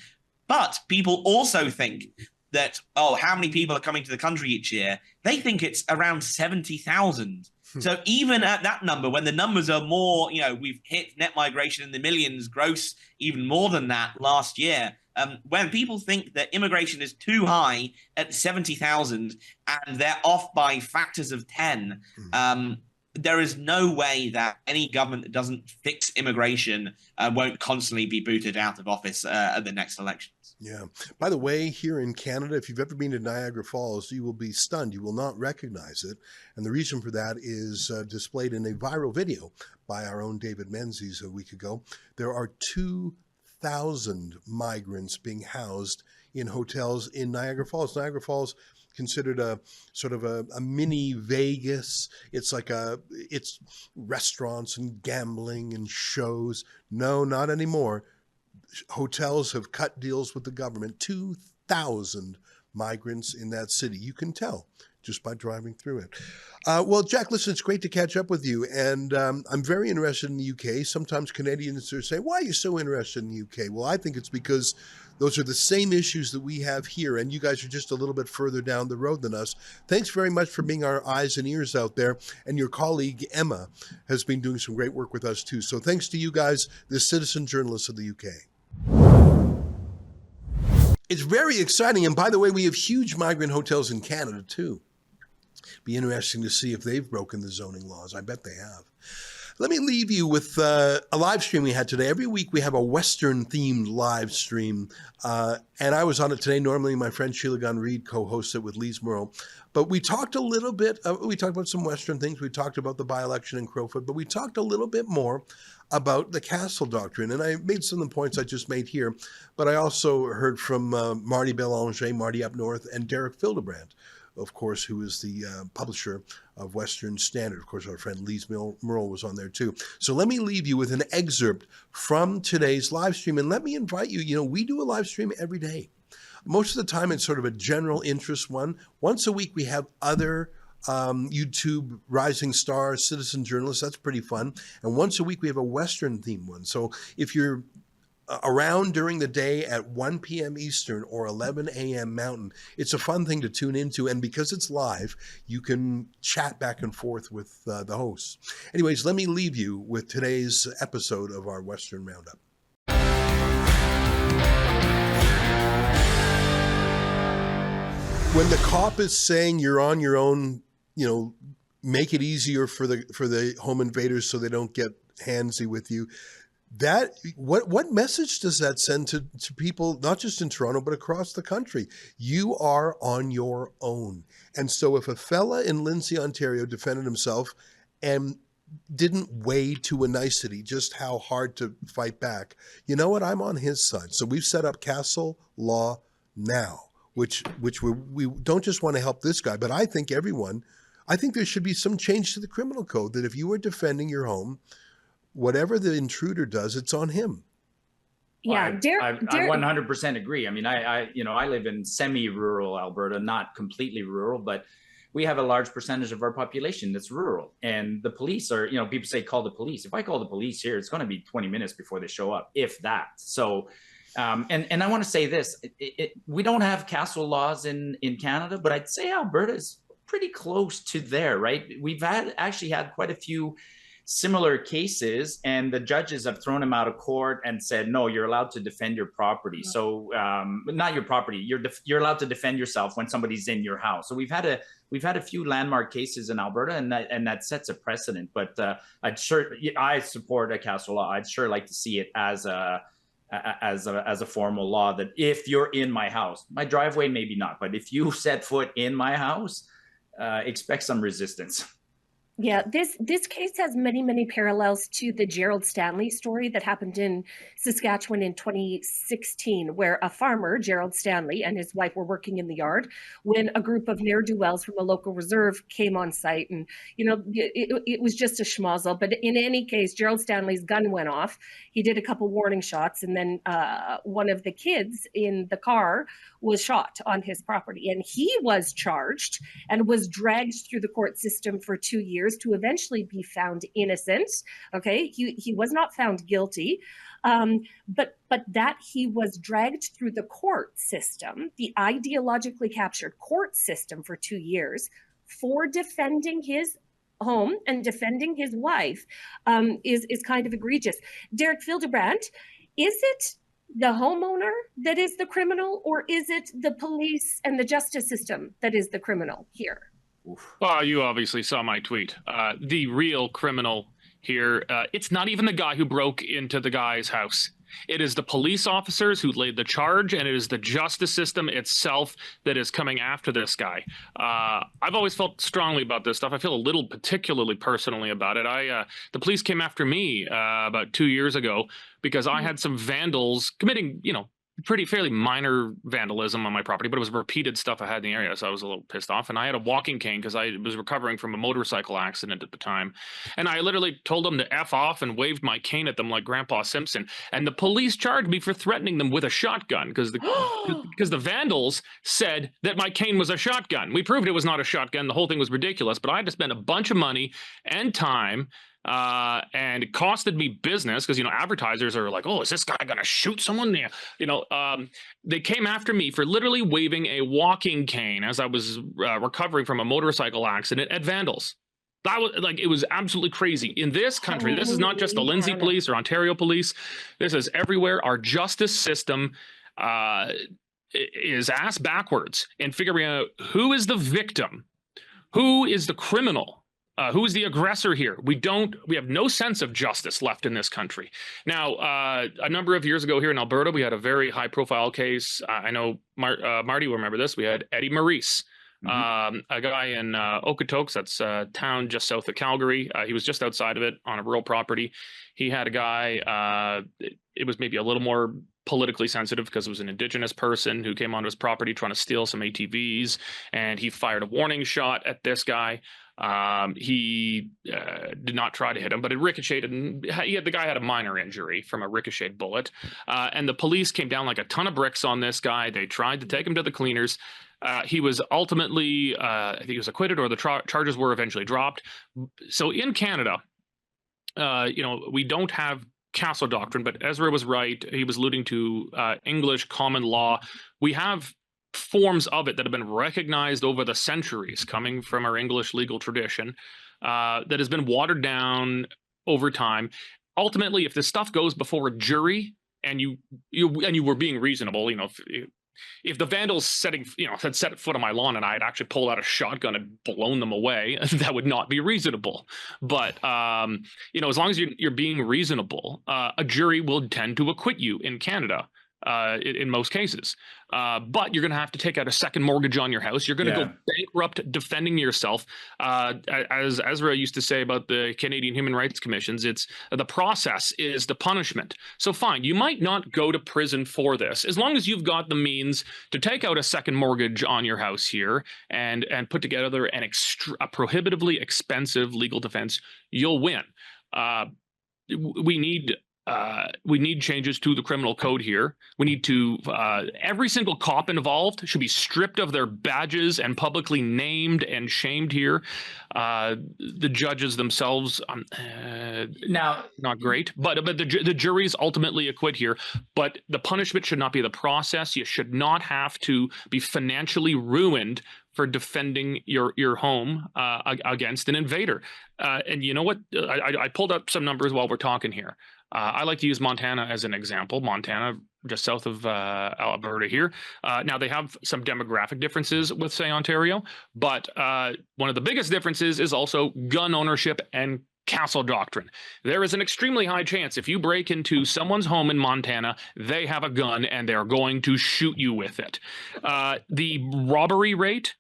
[SPEAKER 10] But people also think that, how many people are coming to the country each year? They think it's around 70,000. So even at that number, when the numbers are more, we've hit net migration in the millions, gross even more than that last year. When people think that immigration is too high at 70,000 and they're off by factors of 10, there is no way that any government that doesn't fix immigration won't constantly be booted out of office at the next elections.
[SPEAKER 1] Yeah. By the way, here in Canada, if you've ever been to Niagara Falls, you will be stunned. You will not recognize it. And the reason for that is displayed in a viral video by our own David Menzies a week ago. There are 2,000 migrants being housed in hotels in Niagara Falls. Niagara Falls considered a sort of a mini Vegas. It's like it's restaurants and gambling and shows. No, not anymore. Hotels have cut deals with the government. 2,000 migrants in that city. You can tell just by driving through it. Well, Jack, listen, it's great to catch up with you. And I'm very interested in the UK. Sometimes Canadians are saying, why are you so interested in the UK? Well, I think it's because those are the same issues that we have here, and you guys are just a little bit further down the road than us. Thanks very much for being our eyes and ears out there. And your colleague, Emma, has been doing some great work with us, too. So thanks to you guys, the citizen journalists of the UK. It's very exciting. And by the way, we have huge migrant hotels in Canada, too. Be interesting to see if they've broken the zoning laws. I bet they have. Let me leave you with a live stream we had today. Every week we have a Western-themed live stream. And I was on it today. Normally my friend Sheila Gunn-Reid co-hosts it with Lise Murrow. But we talked a little bit, we talked about some Western things. We talked about the by-election in Crowfoot. But we talked a little bit more about the Castle Doctrine. And I made some of the points I just made here. But I also heard from Marty Belanger, Marty up north, and Derek Fildebrand, of course, who is the publisher of Western Standard. Of course, our friend Lise Murrow was on there too. So let me leave you with an excerpt from today's live stream. And let me invite you, we do a live stream every day. Most of the time, it's sort of a general interest one. Once a week, we have other YouTube rising stars, citizen journalists. That's pretty fun. And once a week, we have a Western themed one. So if you're around during the day at 1 p.m. Eastern or 11 a.m. Mountain, it's a fun thing to tune into. And because it's live, you can chat back and forth with the hosts. Anyways, let me leave you with today's episode of our Western Roundup. When the cop is saying you're on your own, make it easier for the home invaders so they don't get handsy with you. That what message does that send to people, not just in Toronto, but across the country? You are on your own. And so if a fella in Lindsay, Ontario defended himself and didn't weigh to a nicety just how hard to fight back, you know what? I'm on his side. So we've set up Castle Law Now, which we don't just want to help this guy, but I think there should be some change to the criminal code that if you are defending your home, whatever the intruder does, it's on him.
[SPEAKER 11] Yeah, I 100% agree. I mean, I live in semi-rural Alberta, not completely rural, but we have a large percentage of our population that's rural. And the police are, people say call the police. If I call the police here, it's going to be 20 minutes before they show up, if that. So, and I want to say this, we don't have castle laws in Canada, but I'd say Alberta is pretty close to there, right? We've actually had quite a few similar cases, and the judges have thrown them out of court and said, no, you're allowed to defend your property. So not your property, you're allowed to defend yourself when somebody's in your house. So we've had a few landmark cases in Alberta, and that sets a precedent. But I support a castle law. I'd sure like to see it as a formal law, that if you're in my house, my driveway maybe not, but if you set foot in my house, expect some resistance.
[SPEAKER 12] Yeah, this case has many parallels to the Gerald Stanley story that happened in Saskatchewan in 2016, where a farmer, Gerald Stanley, and his wife were working in the yard when a group of ne'er-do-wells from a local reserve came on site. And, it was just a schmozzle. But in any case, Gerald Stanley's gun went off. He did a couple warning shots, and then one of the kids in the car was shot on his property. And he was charged and was dragged through the court system for 2 years to eventually be found innocent. Okay, he was not found guilty, but that he was dragged through the court system, the ideologically captured court system, for 2 years for defending his home and defending his wife, is kind of egregious. Derek Fildebrandt, is it the homeowner that is the criminal, or is it the police and the justice system that is the criminal here?
[SPEAKER 13] Well, you obviously saw my tweet. The real criminal here, it's not even the guy who broke into the guy's house. It is the police officers who laid the charge, and it is the justice system itself that is coming after this guy. I've always felt strongly about this stuff. I feel a little particularly personally about it. The police came after me about 2 years ago because I had some vandals committing, fairly minor vandalism on my property, but it was repeated stuff I had in the area, so I was a little pissed off. And I had a walking cane because I was recovering from a motorcycle accident at the time. And I literally told them to F off and waved my cane at them like Grandpa Simpson. And the police charged me for threatening them with a shotgun because the vandals said that my cane was a shotgun. We proved it was not a shotgun. The whole thing was ridiculous, but I had to spend a bunch of money and time, and it costed me business because, advertisers are like, oh, is this guy going to shoot someone? They came after me for literally waving a walking cane as I was recovering from a motorcycle accident at vandals. That was it was absolutely crazy. In this country, this is not just the Lindsay police or Ontario police. This is everywhere. Our justice system is ass backwards in figuring out who is the victim, who is the criminal. Who's the aggressor here? We have no sense of justice left in this country. Now, a number of years ago here in Alberta, we had a very high profile case. I know Marty will remember this. We had Eddie Maurice, a guy in Okotoks, that's a town just south of Calgary. He was just outside of it on a rural property. He had a guy, it was maybe a little more politically sensitive because it was an Indigenous person who came onto his property trying to steal some ATVs, and he fired a warning shot at this guy. He did not try to hit him, but it ricocheted, and the guy had a minor injury from a ricocheted bullet. And the police came down like a ton of bricks on this guy. They tried to take him to the cleaners. He was ultimately, I think he was acquitted, or the charges were eventually dropped. So in Canada, we don't have castle doctrine, but Ezra was right. He was alluding to English common law. We have forms of it that have been recognized over the centuries, coming from our English legal tradition, that has been watered down over time. Ultimately, if this stuff goes before a jury and you were being reasonable, if the vandals had set foot on my lawn and I had actually pulled out a shotgun and blown them away, that would not be reasonable. But as long as you're being reasonable, a jury will tend to acquit you in Canada. In most cases, but you're going to have to take out a second mortgage on your house. You're going to go bankrupt defending yourself. As Ezra used to say about the Canadian Human Rights Commissions, it's the process is the punishment. So fine, you might not go to prison for this as long as you've got the means to take out a second mortgage on your house here and put together a prohibitively expensive legal defense. You'll win. We need changes to the criminal code here. We need to, every single cop involved should be stripped of their badges and publicly named and shamed here. The judges themselves,
[SPEAKER 11] now,
[SPEAKER 13] not great, but the juries ultimately acquit here. But the punishment should not be the process. You should not have to be financially ruined for defending your home against an invader. And you know what? I pulled up some numbers while we're talking here. I like to use Montana as an example. Montana, just south of Alberta here. Now, they have some demographic differences with, say, Ontario, but one of the biggest differences is also gun ownership and castle doctrine. There is an extremely high chance if you break into someone's home in Montana, they have a gun and they're going to shoot you with it. The robbery rate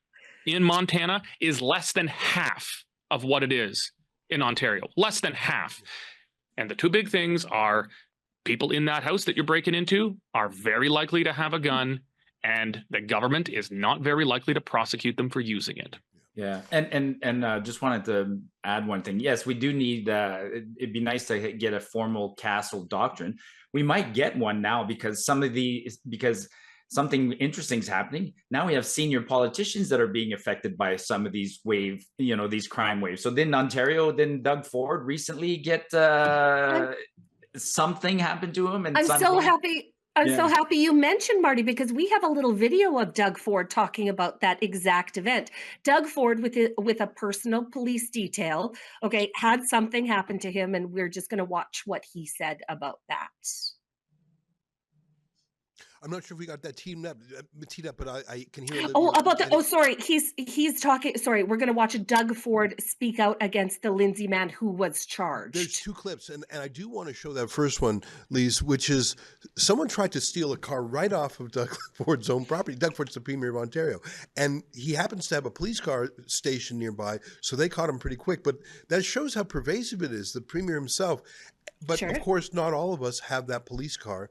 [SPEAKER 13] in Montana is less than half of what it is in Ontario. Less than half. And the two big things are people in that house that you're breaking into are very likely to have a gun, and the government is not very likely to prosecute them for using it.
[SPEAKER 11] Yeah, and just wanted to add one thing. Yes, we do need. It'd be nice to get a formal castle doctrine. We might get one now because something interesting is happening. Now we have senior politicians that are being affected by some of these these crime waves. So didn't Ontario, didn't Doug Ford recently get something happened to him? And
[SPEAKER 12] I'm so happy. I'm so happy you mentioned Marty, because we have a little video of Doug Ford talking about that exact event. Doug Ford with a personal police detail, okay, had something happen to him, and we're just going to watch what he said about that.
[SPEAKER 1] I'm not sure if we got that teed up, but I can hear.
[SPEAKER 12] Sorry, he's talking. Sorry, we're going to watch Doug Ford speak out against the Lindsay man who was charged.
[SPEAKER 1] There's two clips, and I do want to show that first one, Lise, which is someone tried to steal a car right off of Doug Ford's own property. Doug Ford's the Premier of Ontario, and he happens to have a police car station nearby, so they caught him pretty quick. But that shows how pervasive it is, the Premier himself. But sure. Of course, not all of us have that police car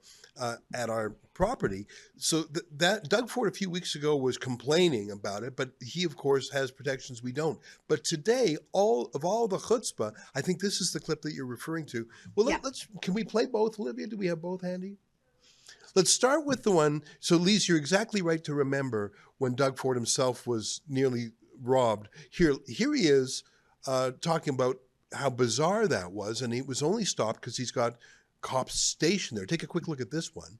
[SPEAKER 1] at our property. So that Doug Ford a few weeks ago was complaining about it, but he, of course, has protections we don't. But today, all the chutzpah, I think this is the clip that you're referring to. Well, can we play both, Olivia? Do we have both handy? Let's start with the one. So, Lise, you're exactly right to remember when Doug Ford himself was nearly robbed. Here he is talking about how bizarre that was, and he was only stopped because he's got cops stationed there. Take a quick look at this one.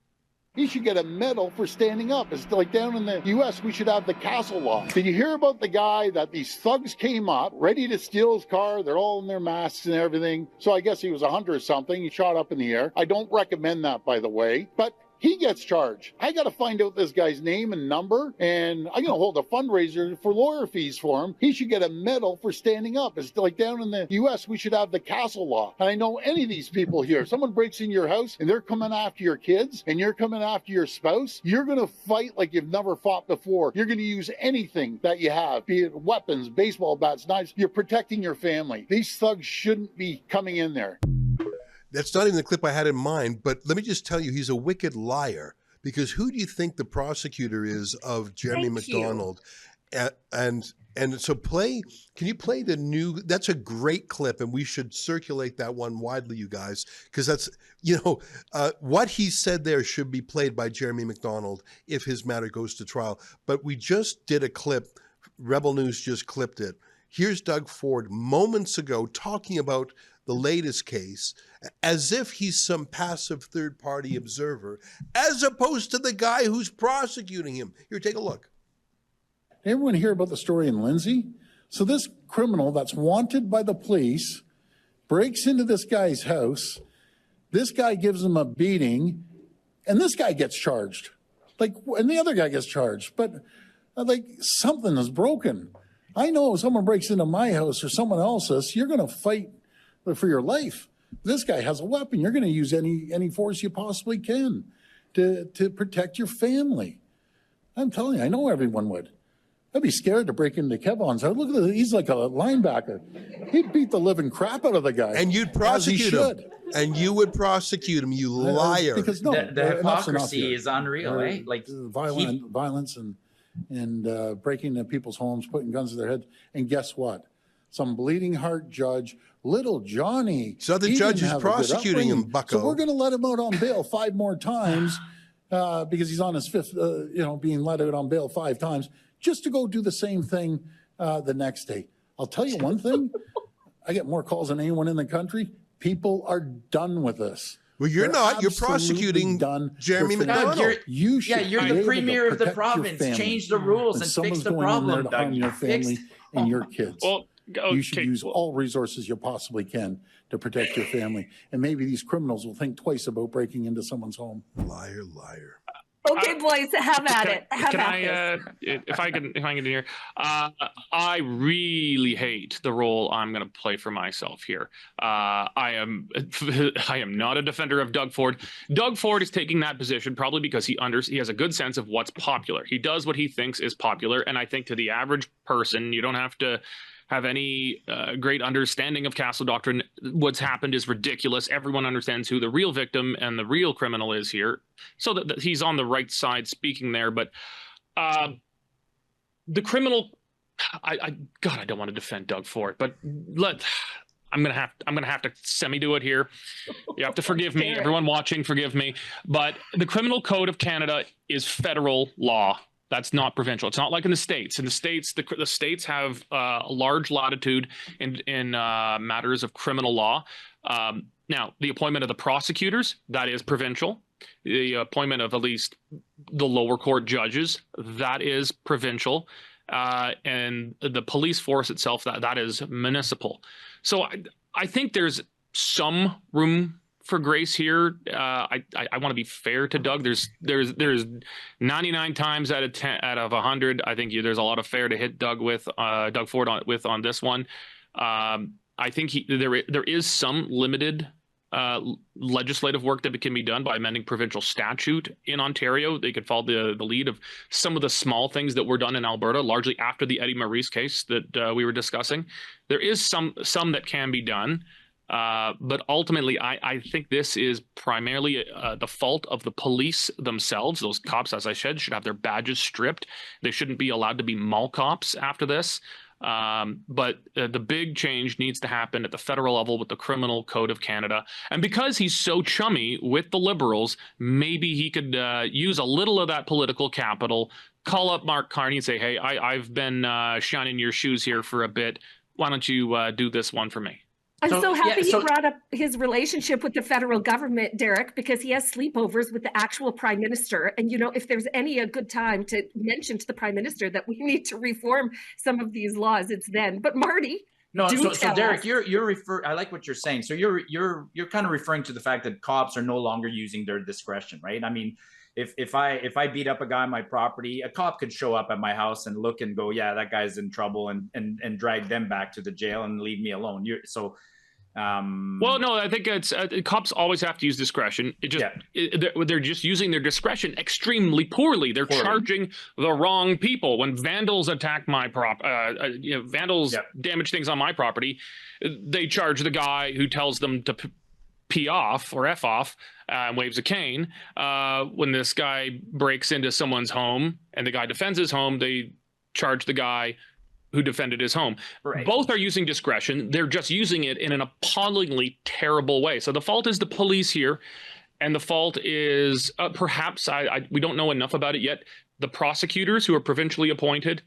[SPEAKER 4] He should get a medal for standing up. It's like down in the U.S., we should have the castle law. Did you hear about the guy that these thugs came up, ready to steal his car? They're all in their masks and everything. So I guess he was a hunter or something. He shot up in the air. I don't recommend that, by the way. But he gets charged. I got to find out this guy's name and number, and I'm going to hold a fundraiser for lawyer fees for him. He should get a medal for standing up. It's like down in the U.S., we should have the castle law. And I know any of these people here, someone breaks in your house and they're coming after your kids and you're coming after your spouse, you're going to fight like you've never fought before. You're going to use anything that you have, be it weapons, baseball bats, knives. You're protecting your family. These thugs shouldn't be coming in there.
[SPEAKER 1] That's not even the clip I had in mind, but let me just tell you, he's a wicked liar, because who do you think the prosecutor is of Jeremy McDonald? And so can you play the new, that's a great clip, and we should circulate that one widely, you guys, because that's, what he said there should be played by Jeremy McDonald if his matter goes to trial. But we just did a clip, Rebel News just clipped it. Here's Doug Ford moments ago talking about the latest case as if he's some passive third-party observer, as opposed to the guy who's prosecuting him. Here, take a look.
[SPEAKER 4] Everyone hear about the story in Lindsay? So this criminal that's wanted by the police breaks into this guy's house. This guy gives him a beating, and this guy gets charged. And the other guy gets charged. But something is broken. I know if someone breaks into my house or someone else's, you're going to fight for your life. This guy has a weapon. You're going to use any force you possibly can to protect your family. I'm telling you, I know everyone would. I'd be scared to break into Kevon's house. Look at this. He's like a linebacker. He'd beat the living crap out of the guy.
[SPEAKER 1] And you'd prosecute him. And you would prosecute him, you liar.
[SPEAKER 11] Because the hypocrisy is unreal, right?
[SPEAKER 4] Violence and breaking into people's homes, putting guns to their heads. And guess what? Some bleeding heart judge, little Johnny.
[SPEAKER 1] So the judge is prosecuting him, bucko.
[SPEAKER 4] So we're going to let him out on bail 5 more times because he's on his 5th, being let out on bail 5 times, just to go do the same thing the next day. I'll tell you one thing. I get more calls than anyone in the country. People are done with this.
[SPEAKER 1] Well, you're not. You're prosecuting Jeremy McDonald.
[SPEAKER 4] You should
[SPEAKER 11] you're the premier of the province. Change the rules and fix the problem,
[SPEAKER 4] to harm your family and your kids.
[SPEAKER 13] Well,
[SPEAKER 4] you should use all resources you possibly can to protect your family. And maybe these criminals will think twice about breaking into someone's home.
[SPEAKER 1] Liar, liar.
[SPEAKER 12] Okay, boys, have at it.
[SPEAKER 13] If I can get in here, I really hate the role I'm going to play for myself here. I am not a defender of Doug Ford. Doug Ford is taking that position probably because he has a good sense of what's popular. He does what he thinks is popular, and I think to the average person, you don't have to have any great understanding of castle doctrine. What's happened is ridiculous. Everyone understands who the real victim and the real criminal is here, so that he's on the right side speaking there. But the criminal, God, I don't want to defend Doug Ford, but I'm gonna have to semi-do it here. You have to forgive me, everyone watching, forgive me. But the Criminal Code of Canada is federal law. That's not provincial. It's not like in the States. In the States, the states have a large latitude in matters of criminal law. Now, the appointment of the prosecutors, that is provincial. The appointment of at least the lower court judges, that is provincial. And the police force itself, that is municipal. So I think there's some room for grace here. I want to be fair to Doug. There's 99 times out of 100. I think there's a lot of fair to hit Doug Ford on this one. I think there is some limited legislative work that can be done by amending provincial statute in Ontario. They could follow the lead of some of the small things that were done in Alberta, largely after the Eddie Maurice case that we were discussing. There is some that can be done. But ultimately, I think this is primarily the fault of the police themselves. Those cops, as I said, should have their badges stripped. They shouldn't be allowed to be mall cops after this. But the big change needs to happen at the federal level with the Criminal Code of Canada. And because he's so chummy with the Liberals, maybe he could use a little of that political capital, call up Mark Carney and say, hey, I've been shining your shoes here for a bit. Why don't you do this one for me?
[SPEAKER 12] I'm so happy he brought up his relationship with the federal government, Derek, because he has sleepovers with the actual prime minister. And, if there's a good time to mention to the prime minister that we need to reform some of these laws, it's then. But Marty.
[SPEAKER 11] No, so Derek, I like what you're saying. So you're kind of referring to the fact that cops are no longer using their discretion, right? I mean, if I beat up a guy on my property, a cop could show up at my house and look and go, yeah, that guy's in trouble, and drag them back to the jail and leave me alone. Well,
[SPEAKER 13] no, I think it's cops always have to use discretion. They're just using their discretion extremely poorly. They're charging the wrong people. When vandals attack my vandals damage things on my property, they charge the guy who tells them to pee off or F off and waves a cane. When this guy breaks into someone's home and the guy defends his home, they charge the guy who defended his home. Right. Both are using discretion. They're just using it in an appallingly terrible way. So the fault is the police here, and the fault is perhaps, we don't know enough about it yet, the prosecutors who are provincially appointed,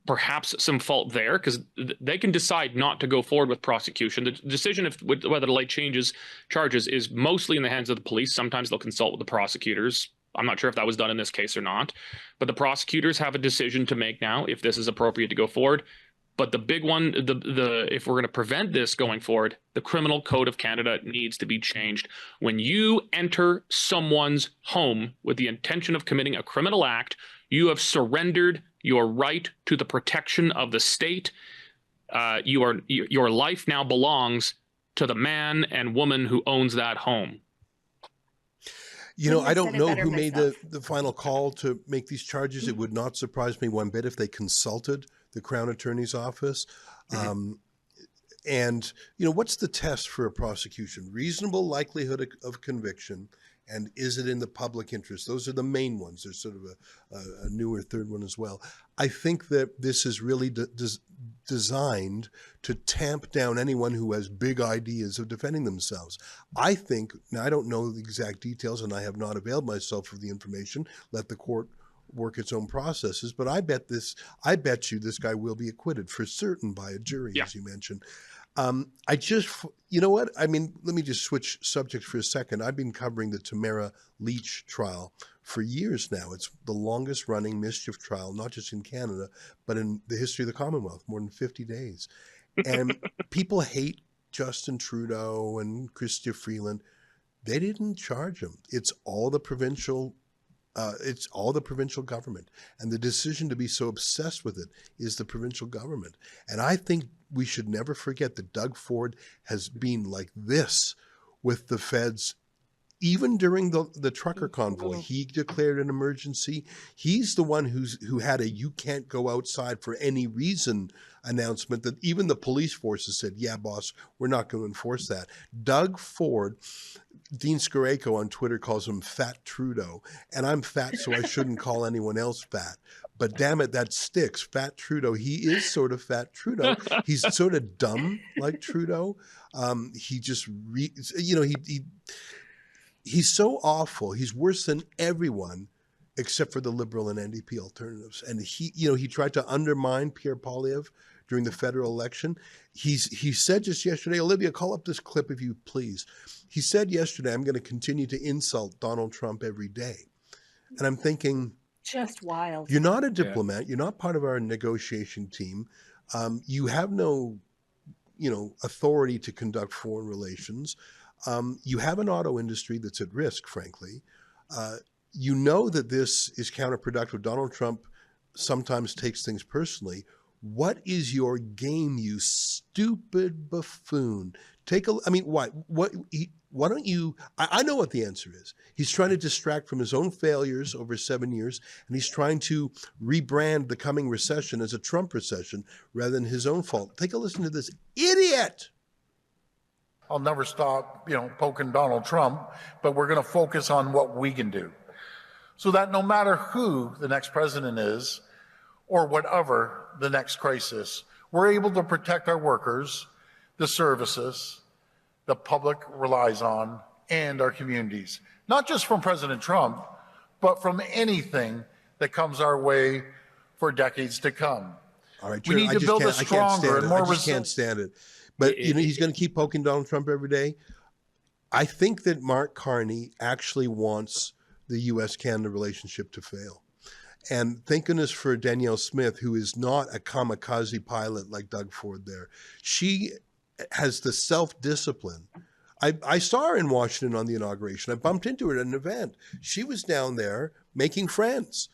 [SPEAKER 13] perhaps some fault there, because they can decide not to go forward with prosecution. The decision of whether to lay charges is mostly in the hands of the police. Sometimes they'll consult with the prosecutors. I'm not sure if that was done in this case or not, but the prosecutors have a decision to make now if this is appropriate to go forward. But the big one, if we're going to prevent this going forward, the Criminal Code of Canada needs to be changed. When you enter someone's home with the intention of committing a criminal act, you have surrendered your right to the protection of the state. Your life now belongs to the man and woman who owns that home.
[SPEAKER 1] I don't know who made the final call to make these charges. It would not surprise me one bit if they consulted the Crown Attorney's Office. And, what's the test for a prosecution? Reasonable likelihood of conviction, and is it in the public interest? Those are the main ones. There's sort of a newer third one as well. I think that this is really designed to tamp down anyone who has big ideas of defending themselves. I think, now I don't know the exact details and I have not availed myself of the information, let the court work its own processes, but I bet you this guy will be acquitted for certain by a jury, as you mentioned. I just, you know what? I mean, let me just switch subjects for a second. I've been covering the Tamara Leach trial for years now. It's the longest running mischief trial, not just in Canada, but in the history of the Commonwealth, more than 50 days. And people hate Justin Trudeau and Chrystia Freeland. They didn't charge him. It's all the provincial government. And the decision to be so obsessed with it is the provincial government. And I think we should never forget that Doug Ford has been like this with the feds. Even during the trucker convoy, he declared an emergency. He's the one who had a "you can't go outside for any reason" announcement that even the police forces said, "Yeah, boss, we're not going to enforce that." Doug Ford, Dean Skoreko on Twitter calls him Fat Trudeau, and I'm fat, so I shouldn't call anyone else fat. But damn it, that sticks. Fat Trudeau. He is sort of Fat Trudeau. He's sort of dumb like Trudeau. He just, he's so awful. He's worse than everyone except for the Liberal and NDP alternatives. And he tried to undermine Pierre Poilievre during the federal election. He said just yesterday, Olivia, call up this clip if you please. He said yesterday, I'm going to continue to insult Donald Trump every day. And I'm thinking,
[SPEAKER 12] just wild.
[SPEAKER 1] You're not a diplomat. You're not part of our negotiation team. You have no, authority to conduct foreign relations. You have an auto industry that's at risk, frankly. You know that this is counterproductive. Donald Trump sometimes takes things personally. What is your game, you stupid buffoon? Why don't you, I know what the answer is. He's trying to distract from his own failures over 7 years, and he's trying to rebrand the coming recession as a Trump recession rather than his own fault. Take a listen to this idiot.
[SPEAKER 4] I'll never stop, poking Donald Trump, but we're going to focus on what we can do. So that no matter who the next president is, or whatever the next crisis, we're able to protect our workers, the services the public relies on, and our communities. Not just from President Trump, but from anything that comes our way for decades to come.
[SPEAKER 1] All right,
[SPEAKER 4] we need to build a stronger and more resilient.
[SPEAKER 1] I can't stand it. But he's going to keep poking Donald Trump every day. I think that Mark Carney actually wants the U.S.-Canada relationship to fail. And thank goodness for Danielle Smith, who is not a kamikaze pilot like Doug Ford there. She has the self-discipline. I saw her in Washington on the inauguration. I bumped into her at an event. She was down there making friends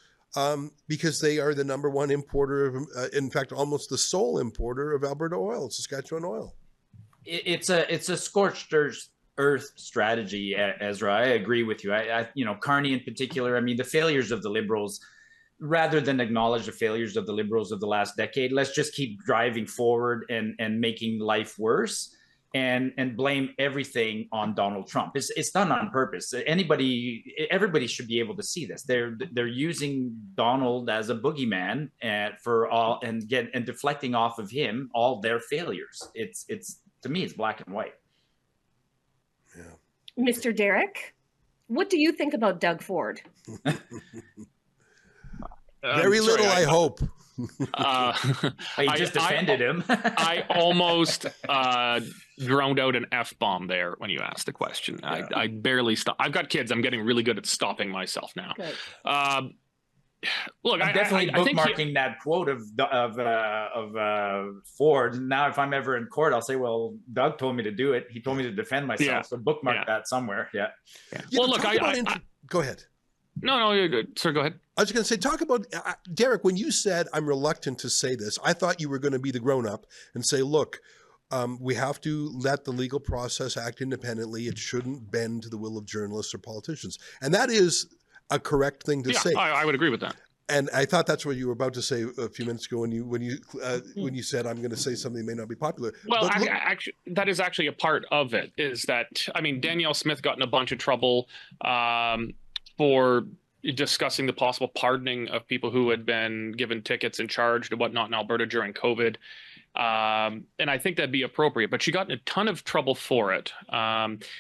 [SPEAKER 1] because they are the number one importer of, in fact, almost the sole importer of Alberta oil, Saskatchewan oil.
[SPEAKER 11] It's a scorched earth strategy, Ezra. I agree with you. Carney in particular. I mean, the failures of the Liberals, rather than acknowledge the failures of the Liberals of the last decade, let's just keep driving forward and making life worse and blame everything on Donald Trump. It's done on purpose. Everybody should be able to see this. They're using Donald as a boogeyman for all and deflecting off of him all their failures. It's to me, it's black and white.
[SPEAKER 1] Yeah.
[SPEAKER 12] Mr. Derek, what do you think about Doug Ford?
[SPEAKER 1] Very little, I hope.
[SPEAKER 11] You just defended him.
[SPEAKER 13] I almost drowned out an F-bomb there when you asked the question. Yeah. I barely stopped. I've got kids. I'm getting really good at stopping myself now. Look,
[SPEAKER 11] I'm definitely bookmarking that quote of Ford. Now, if I'm ever in court, I'll say, "Well, Doug told me to do it. He told me to defend myself." Yeah. So bookmark that somewhere. Yeah.
[SPEAKER 1] Well, look, go ahead.
[SPEAKER 13] No, you're good. Sir, go ahead.
[SPEAKER 1] I was going to say, talk about, Derek, when you said, I'm reluctant to say this, I thought you were going to be the grown-up and say, look, we have to let the legal process act independently. It shouldn't bend to the will of journalists or politicians. And that is a correct thing to say.
[SPEAKER 13] I would agree with that.
[SPEAKER 1] And I thought that's what you were about to say a few minutes ago when you said, I'm going to say something that may not be popular.
[SPEAKER 13] Well, actually, that is actually a part of it, is that, Danielle Smith got in a bunch of trouble for discussing the possible pardoning of people who had been given tickets and charged and whatnot in Alberta during COVID. And I think that'd be appropriate, but she got in a ton of trouble for it.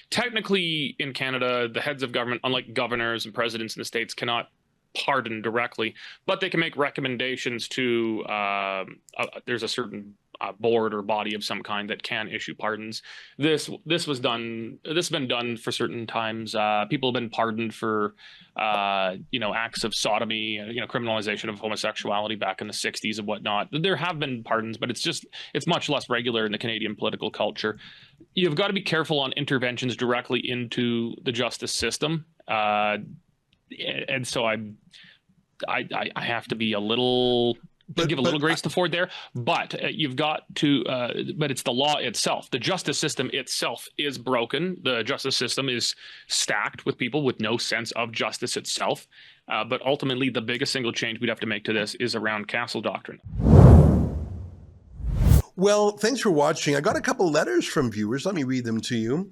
[SPEAKER 13] Technically in Canada, the heads of government, unlike governors and presidents in the States, cannot pardon directly, but they can make recommendations to, there's a certain board or body of some kind that can issue pardons. This has been done for certain times. People have been pardoned for acts of sodomy, criminalization of homosexuality back in the 60s and whatnot. There have been pardons, but it's much less regular in the Canadian political culture. You've got to be careful on interventions directly into the justice system, and so I have to be a little. Give a little grace to Ford there, but you've got to. But it's the law itself. The justice system itself is broken. The justice system is stacked with people with no sense of justice itself. But ultimately, the biggest single change we'd have to make to this is around castle doctrine.
[SPEAKER 1] Well, thanks for watching. I got a couple letters from viewers. Let me read them to you.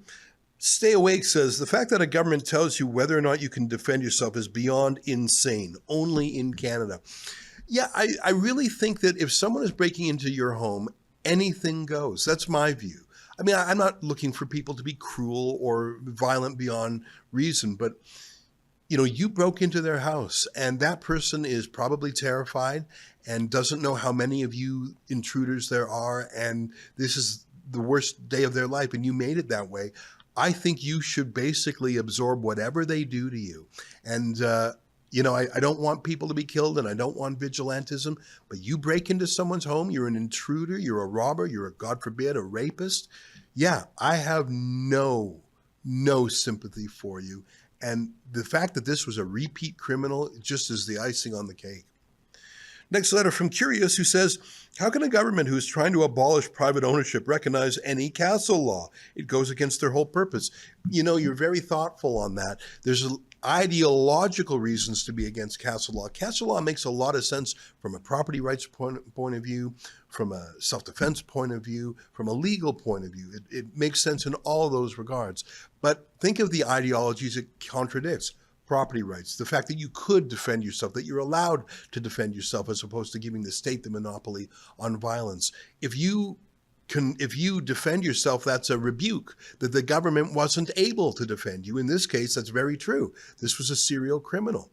[SPEAKER 1] Stay Awake says, the fact that a government tells you whether or not you can defend yourself is beyond insane, only in Canada. Yeah, I really think that if someone is breaking into your home, anything goes. That's my view. I mean, I'm not looking for people to be cruel or violent beyond reason, but you broke into their house and that person is probably terrified and doesn't know how many of you intruders there are, and this is the worst day of their life and you made it that way. I think you should basically absorb whatever they do to you. And, I don't want people to be killed and I don't want vigilantism, but you break into someone's home, you're an intruder, you're a robber, you're God forbid, a rapist. Yeah, I have no sympathy for you. And the fact that this was a repeat criminal just is the icing on the cake. Next letter from Curious, who says, how can a government who is trying to abolish private ownership recognize any castle law? It goes against their whole purpose. You're very thoughtful on that. There's ideological reasons to be against castle law. Castle law makes a lot of sense from a property rights point of view, from a self-defense point of view, from a legal point of view. It makes sense in all those regards. But think of the ideologies it contradicts. Property rights, the fact that you could defend yourself, that you're allowed to defend yourself as opposed to giving the state the monopoly on violence. If you defend yourself, that's a rebuke that the government wasn't able to defend you. In this case, that's very true. This was a serial criminal.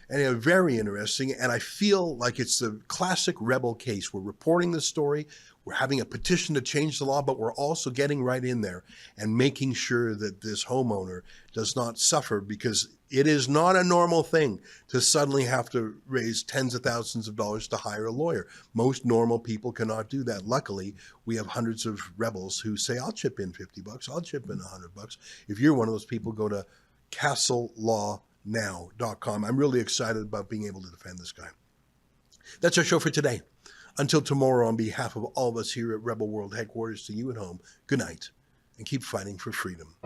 [SPEAKER 1] And very interesting. And I feel like it's the classic rebel case. We're reporting this story. We're having a petition to change the law, but we're also getting right in there and making sure that this homeowner does not suffer, because it is not a normal thing to suddenly have to raise tens of thousands of dollars to hire a lawyer. Most normal people cannot do that. Luckily, we have hundreds of rebels who say, I'll chip in $50, I'll chip in $100. If you're one of those people, go to castlelawnow.com. I'm really excited about being able to defend this guy. That's our show for today. Until tomorrow, on behalf of all of us here at Rebel World Headquarters, to you at home, good night, and keep fighting for freedom.